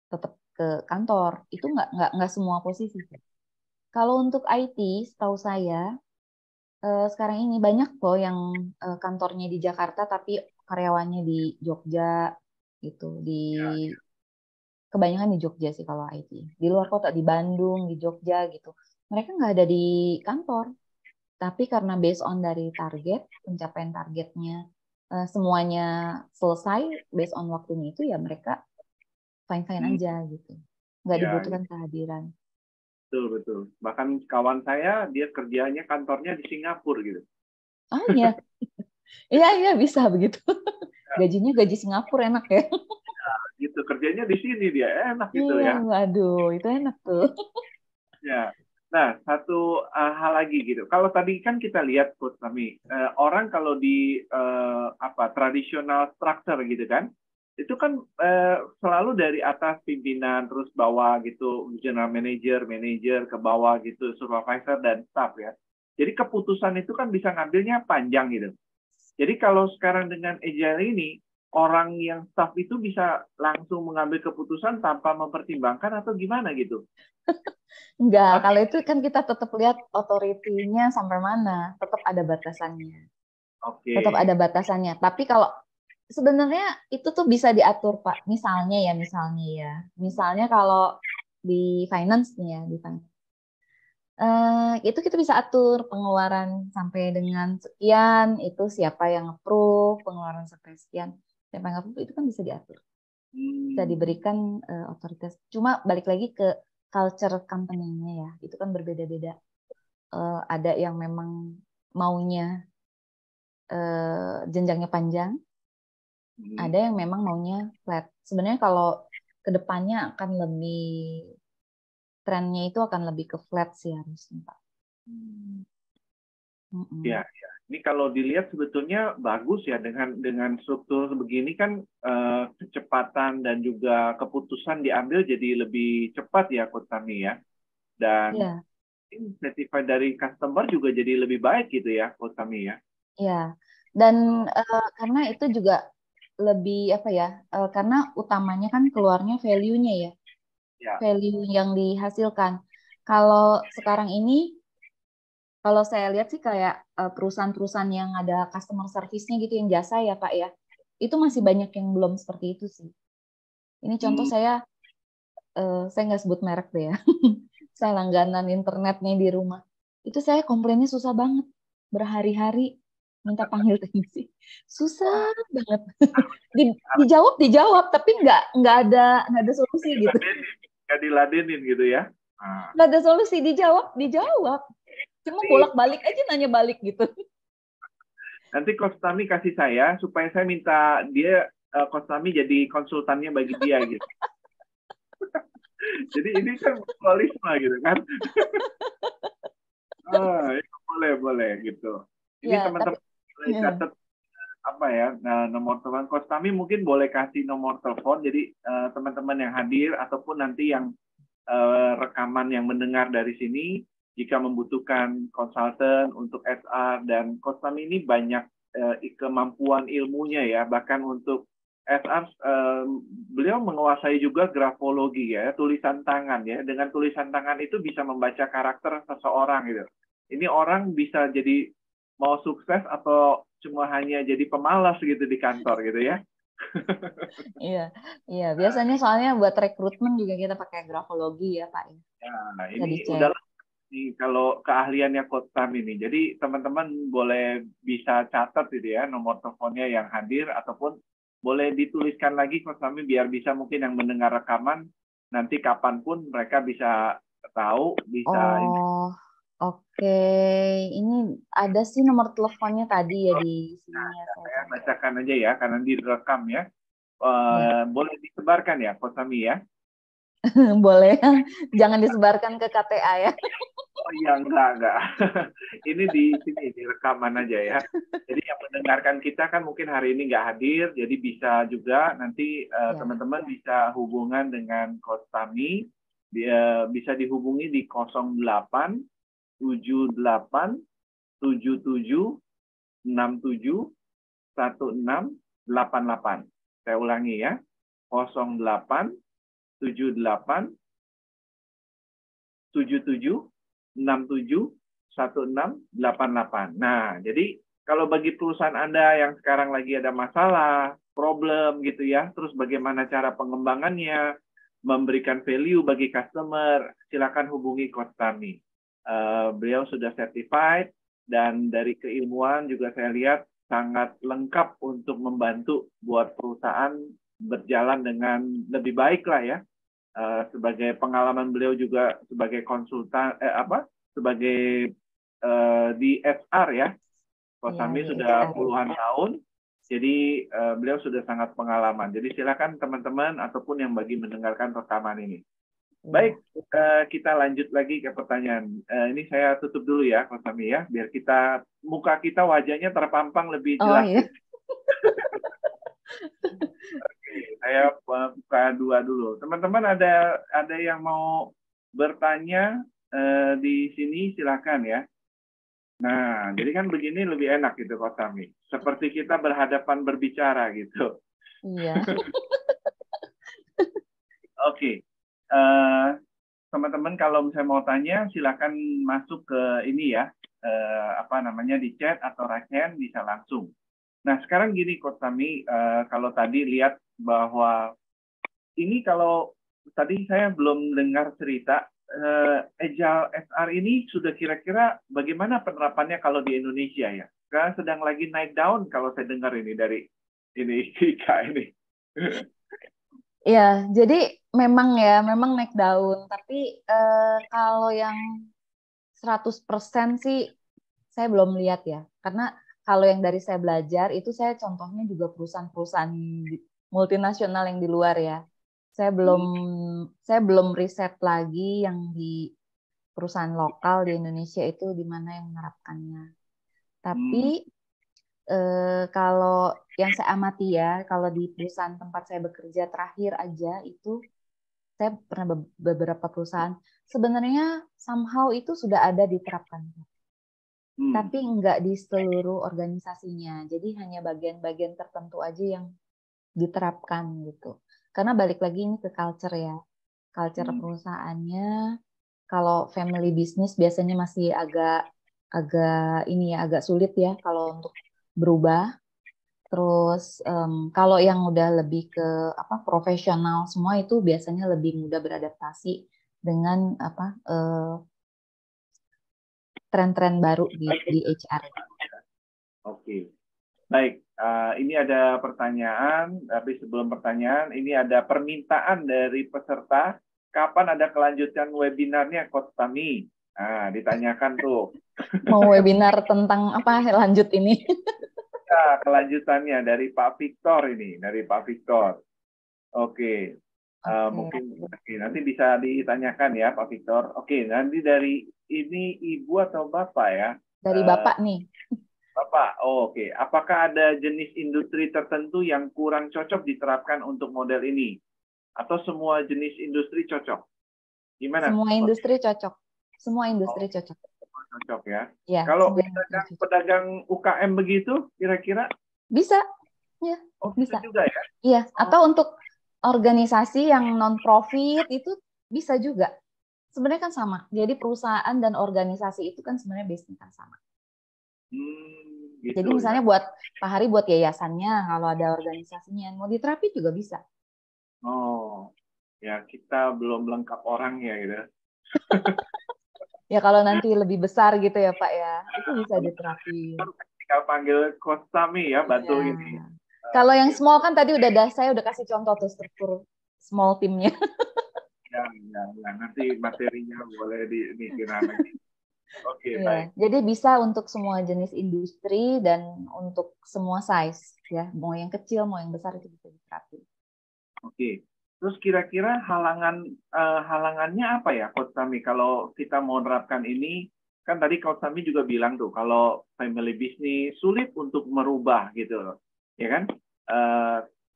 tetap ke kantor. Itu nggak semua posisi. Kalau untuk IT, setahu saya sekarang ini banyak kok yang kantornya di Jakarta tapi karyawannya di Jogja gitu. Kebanyakan di Jogja sih kalau IT. Di luar kota, di Bandung, di Jogja gitu. Mereka nggak ada di kantor. Tapi karena based on dari target, pencapaian targetnya, semuanya selesai based on waktunya itu ya mereka fine-fine aja gitu. Nggak dibutuhkan kehadiran. Betul. Bahkan kawan saya, dia kerjanya kantornya di Singapura gitu. Oh iya. Iya bisa begitu. Gajinya gaji Singapura enak ya. Gitu, kerjanya di sini dia enak gitu ya. Waduh, itu enak tuh. Ya. Nah, satu hal lagi gitu. Kalau tadi kan kita lihat, Coach Tami, orang kalau di tradisional structure gitu kan, itu kan selalu dari atas pimpinan terus bawah gitu, general manager ke bawah gitu, supervisor dan staff ya. Jadi keputusan itu kan bisa ngambilnya panjang gitu. Jadi kalau sekarang dengan agile ini, orang yang staff itu bisa langsung mengambil keputusan tanpa mempertimbangkan atau gimana gitu? Enggak, kalau itu kan kita tetap lihat otoritinya sampai mana, tetap ada batasannya. Tetap ada batasannya. Tapi kalau sebenarnya itu tuh bisa diatur Pak. Misalnya kalau di finance nih ya, di finance. Itu kita bisa atur pengeluaran sampai dengan sekian, itu siapa yang approve, pengeluaran sampai sekian, siapa yang approve, itu kan bisa diatur. Bisa diberikan otoritas. Cuma balik lagi ke culture company-nya ya, itu kan berbeda-beda. Ada yang memang maunya jenjangnya panjang, ada yang memang maunya flat. Sebenarnya kalau kedepannya akan trennya itu akan lebih ke flat sih harusnya Pak. Ya. Ini kalau dilihat sebetulnya bagus ya dengan struktur begini kan kecepatan dan juga keputusan diambil jadi lebih cepat ya, Coach Tami ya. Dan certified dari customer juga jadi lebih baik gitu ya, Coach Tami ya. Iya. Dan karena itu juga lebih karena utamanya kan keluarnya value-nya ya. Value yang dihasilkan. Kalau sekarang ini Kalau saya lihat sih kayak perusahaan-perusahaan yang ada customer service-nya gitu yang jasa ya Pak ya, itu masih banyak yang belum seperti itu sih. Ini contoh saya nggak sebut merek deh ya. Saya langganan internet nih di rumah. Itu saya komplainnya susah banget. Berhari-hari minta panggil teknisi. Susah banget. Dijawab, tapi nggak ada solusi gitu. Nggak diladenin gitu ya. Nggak ada solusi, dijawab. Cuma bolak-balik aja nanya balik gitu. Nanti Coach Tami kasih saya supaya saya minta dia Coach Tami jadi konsultannya bagi dia gitu. Jadi ini kan mutualisme gitu kan. Itu boleh gitu. Ini teman-teman boleh catat apa ya, nomor telepon Coach Tami, mungkin boleh kasih nomor telepon. Jadi teman-teman yang hadir ataupun nanti yang rekaman yang mendengar dari sini, jika membutuhkan konsultan untuk SR, dan Coach Tami ini banyak kemampuan ilmunya ya, bahkan untuk SR beliau menguasai juga grafologi ya, tulisan tangan ya. Dengan tulisan tangan itu bisa membaca karakter seseorang gitu. Ini orang bisa jadi mau sukses atau cuma hanya jadi pemalas gitu di kantor gitu ya. Iya. Biasanya soalnya buat rekrutmen juga kita pakai grafologi ya Pak. Nah, ini udah kalau keahliannya Coach Tami ini. Jadi teman-teman boleh bisa catat gitu ya nomor teleponnya yang hadir, ataupun boleh dituliskan lagi Coach Tami biar bisa mungkin yang mendengar rekaman nanti kapanpun mereka bisa tahu, bisa. Oke. Ini ada sih nomor teleponnya tadi ya di sini. Saya bacakan aja ya karena direkam ya. Boleh disebarkan ya Coach Tami ya? Boleh. Jangan disebarkan ke KTA ya. Oh iya, enggak. Ini di sini, di rekaman aja ya. Jadi yang mendengarkan kita kan mungkin hari ini nggak hadir, jadi bisa juga nanti teman-teman bisa hubungan dengan Coach Tami. Dia bisa dihubungi di 08 78 77 67 16 88. Saya ulangi ya. 08 78 77 67 16 88. Nah, jadi kalau bagi perusahaan Anda yang sekarang lagi ada masalah, problem gitu ya, terus bagaimana cara pengembangannya, memberikan value bagi customer, silakan hubungi Coach Tami. Beliau sudah certified dan dari keilmuan juga saya lihat sangat lengkap untuk membantu buat perusahaan berjalan dengan lebih baik lah ya. Sebagai pengalaman beliau juga sebagai konsultan sebagai di SR ya, Coach Tami sudah puluhan tahun, jadi beliau sudah sangat pengalaman. Jadi silakan teman-teman ataupun yang bagi mendengarkan rekaman ini. Baik, kita lanjut lagi ke pertanyaan. Ini saya tutup dulu ya Coach Tami ya, biar muka kita wajahnya terpampang lebih jelas. Iya. Saya buka dua dulu. Teman-teman ada yang mau bertanya di sini silakan ya. Nah, jadi kan begini lebih enak gitu Coach Tami. Seperti kita berhadapan berbicara gitu. Iya. Oke. Teman-teman kalau misalnya mau tanya silakan masuk ke ini ya. Di chat atau raise hand bisa langsung. Nah, sekarang gini Coach Tami, kalau tadi lihat bahwa ini kalau tadi saya belum dengar cerita, Agile SR ini sudah kira-kira bagaimana penerapannya kalau di Indonesia ya? Karena sedang lagi naik daun kalau saya dengar ini dari ini Kika ini. Ya, jadi memang naik daun. Tapi kalau yang 100% sih saya belum lihat ya. Karena kalau yang dari saya belajar itu saya contohnya juga perusahaan-perusahaan multinasional yang di luar ya. Saya belum riset lagi yang di perusahaan lokal di Indonesia itu di mana yang menerapkannya. Tapi kalau yang saya amati ya, kalau di perusahaan tempat saya bekerja terakhir aja itu saya pernah beberapa perusahaan sebenarnya somehow itu sudah ada diterapkan. Tapi enggak di seluruh organisasinya. Jadi hanya bagian-bagian tertentu aja yang diterapkan gitu. Karena balik lagi ini ke culture ya. Culture perusahaannya, kalau family business biasanya masih agak agak sulit ya kalau untuk berubah. Terus kalau yang udah lebih ke profesional semua itu biasanya lebih mudah beradaptasi dengan tren-tren baru di HR. Oke. Baik, ini ada pertanyaan, tapi sebelum pertanyaan, ini ada permintaan dari peserta, kapan ada kelanjutan webinarnya, Coach Tami? Nah, ditanyakan tuh. Mau webinar tentang apa lanjut ini? Ya, kelanjutannya dari Pak Victor ini, dari Pak Victor. Oke. Mungkin nanti bisa ditanyakan ya Pak Victor. Oke, nanti dari ini Ibu atau Bapak ya? Dari Bapak nih. Bapak, oke. Apakah ada jenis industri tertentu yang kurang cocok diterapkan untuk model ini? Atau semua jenis industri cocok? Gimana? Semua industri cocok. Semua industri cocok. Cocok ya. Ya, kalau pedagang UKM begitu, kira-kira? Bisa. Ya, bisa juga ya? Iya, atau untuk organisasi yang non-profit itu bisa juga. Sebenarnya kan sama. Jadi perusahaan dan organisasi itu kan sebenarnya base-nya kan sama. Gitu, jadi misalnya buat Pak Hari buat yayasannya, kalau ada organisasinya mau diterapi juga bisa. Oh, ya kita belum lengkap orangnya gitu. Ya kalau nanti lebih besar gitu ya Pak ya, itu bisa diterapi. Tinggal panggil Coach Tami ya, bantu ini. Kalau yang small kan tadi saya udah kasih contoh tuh struktur small timnya. Ya, nanti materinya boleh dikira lagi. Oke, baik. Jadi bisa untuk semua jenis industri dan untuk semua size ya, mau yang kecil mau yang besar itu bisa diterapi. Oke. Terus kira-kira halangannya apa ya, Coach Tami? Kalau kita mau menerapkan ini, kan tadi Coach Tami juga bilang tuh, kalau family business sulit untuk merubah gitu, ya kan?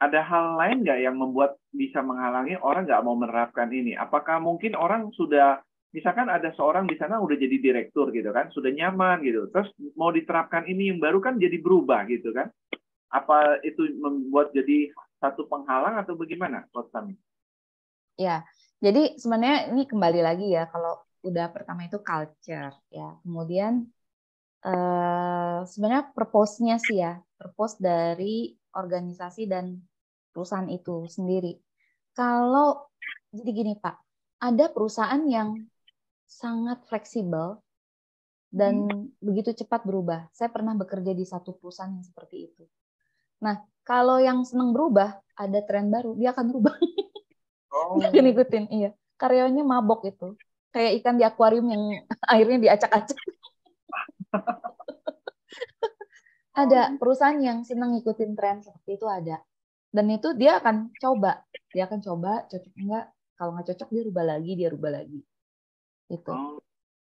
Ada hal lain nggak yang membuat bisa menghalangi orang nggak mau menerapkan ini? Apakah mungkin orang sudah, misalkan ada seorang di sana udah jadi direktur gitu kan, sudah nyaman gitu, terus mau diterapkan ini yang baru kan jadi berubah gitu kan? Apa itu membuat jadi satu penghalang atau bagaimana, Coach Tami? Ya, jadi sebenarnya ini kembali lagi ya, kalau udah pertama itu culture ya, kemudian sebenarnya purpose-nya sih ya, purpose dari organisasi dan perusahaan itu sendiri. Kalau jadi gini Pak, ada perusahaan yang sangat fleksibel dan begitu cepat berubah. Saya pernah bekerja di satu perusahaan yang seperti itu. Nah, kalau yang senang berubah, ada tren baru, dia akan berubah. Dia akan ikutin, iya. Karyawannya mabok itu. Kayak ikan di akuarium yang airnya diacak-acak. Ada perusahaan yang senang ngikutin tren seperti itu ada. Dan itu dia akan coba. Dia akan coba, cocok enggak. Kalau nggak cocok, dia rubah lagi. Itu.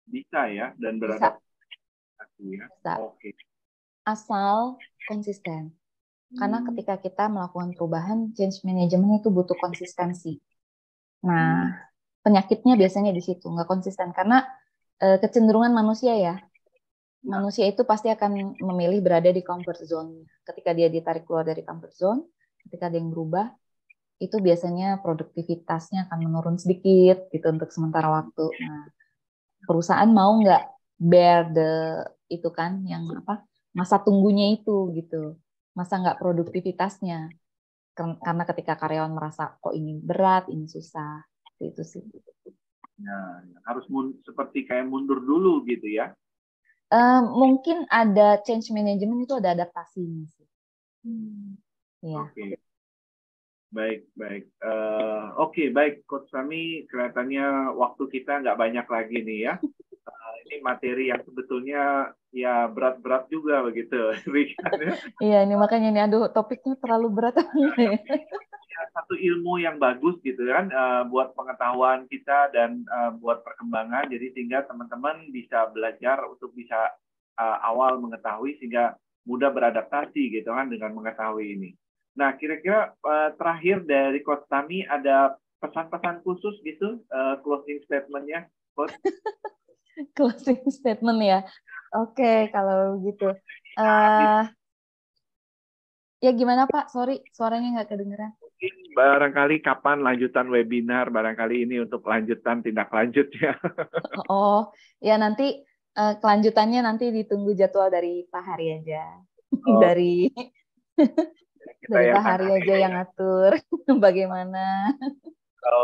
Bisa ya, dan beradaptasi ya. Oke. Asal konsisten. Karena ketika kita melakukan perubahan, change management itu butuh konsistensi. Nah, penyakitnya biasanya di situ, nggak konsisten. Karena kecenderungan manusia ya, manusia itu pasti akan memilih berada di comfort zone. Ketika dia ditarik keluar dari comfort zone, ketika dia yang berubah, itu biasanya produktivitasnya akan menurun sedikit gitu untuk sementara waktu. Nah, perusahaan mau nggak bear itu kan yang masa tunggunya itu gitu. Masa nggak produktivitasnya, karena ketika karyawan merasa kok ini berat, ini susah, itu sih. Ya, harus seperti kayak mundur dulu gitu ya. Mungkin ada change management itu ada adaptasinya sih. Ya. Oke. Baik. Oke, baik Coach Tami, kelihatannya waktu kita nggak banyak lagi nih ya. Ini materi yang sebetulnya ya berat-berat juga begitu. Iya, ini makanya ini aduh topiknya terlalu berat. Satu ilmu yang bagus gitu kan buat pengetahuan kita dan buat perkembangan. Jadi sehingga teman-teman bisa belajar untuk bisa awal mengetahui sehingga mudah beradaptasi gitu kan dengan mengetahui ini. Nah, kira-kira terakhir dari Coach Tami ada pesan-pesan khusus gitu closing statement-nya, Coach? Closing statement ya. Oke, kalau gitu. Ya gimana Pak? Sorry, suaranya nggak kedengeran. Barangkali kapan lanjutan webinar, barangkali ini untuk lanjutan tindak lanjutnya. Oh, ya nanti kelanjutannya nanti ditunggu jadwal dari Pak Hari aja. Oh, Dari kita dari yang Pak Hari aja yang ngatur bagaimana.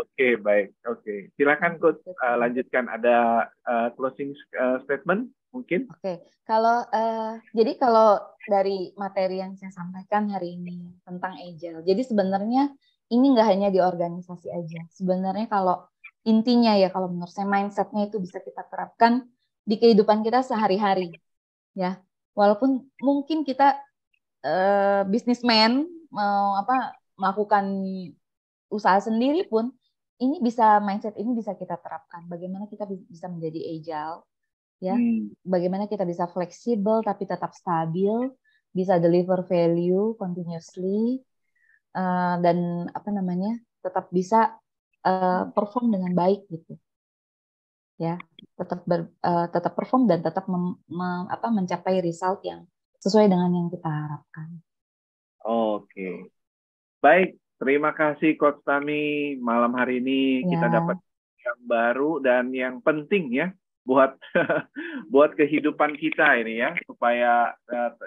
Oke, baik. Oke, silakan Coach lanjutkan. Ada closing statement mungkin? Oke, kalau jadi kalau dari materi yang saya sampaikan hari ini tentang agile, jadi sebenarnya ini nggak hanya di organisasi aja. Sebenarnya kalau intinya ya, kalau menurut saya mindsetnya itu bisa kita terapkan di kehidupan kita sehari-hari, ya. Walaupun mungkin kita bisnismen mau melakukan usaha sendiri pun, ini bisa mindset ini bisa kita terapkan. Bagaimana kita bisa menjadi agile, ya, bagaimana kita bisa fleksibel tapi tetap stabil, bisa deliver value continuously, dan tetap bisa perform dengan baik gitu, ya, tetap perform dan tetap mencapai result yang sesuai dengan yang kita harapkan. Oke, baik. Terima kasih Coach Tami. Malam hari ini kita dapat yang baru dan yang penting ya buat buat kehidupan kita ini ya, supaya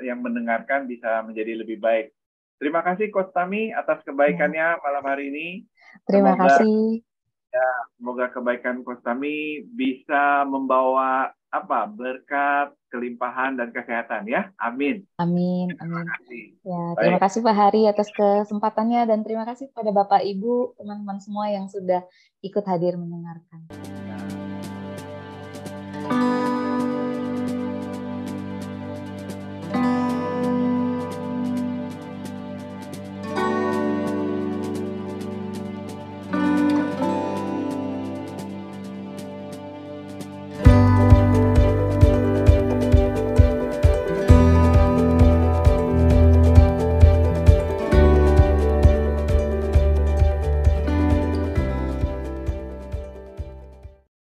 yang mendengarkan bisa menjadi lebih baik. Terima kasih Coach Tami atas kebaikannya malam hari ini. Terima kasih. Ya, semoga kebaikan Coach Tami bisa membawa berkat, kelimpahan dan kesehatan ya. Amin. Amin, amin. Ya, terima kasih Pak Hari atas kesempatannya dan terima kasih kepada Bapak Ibu, teman-teman semua yang sudah ikut hadir mendengarkan.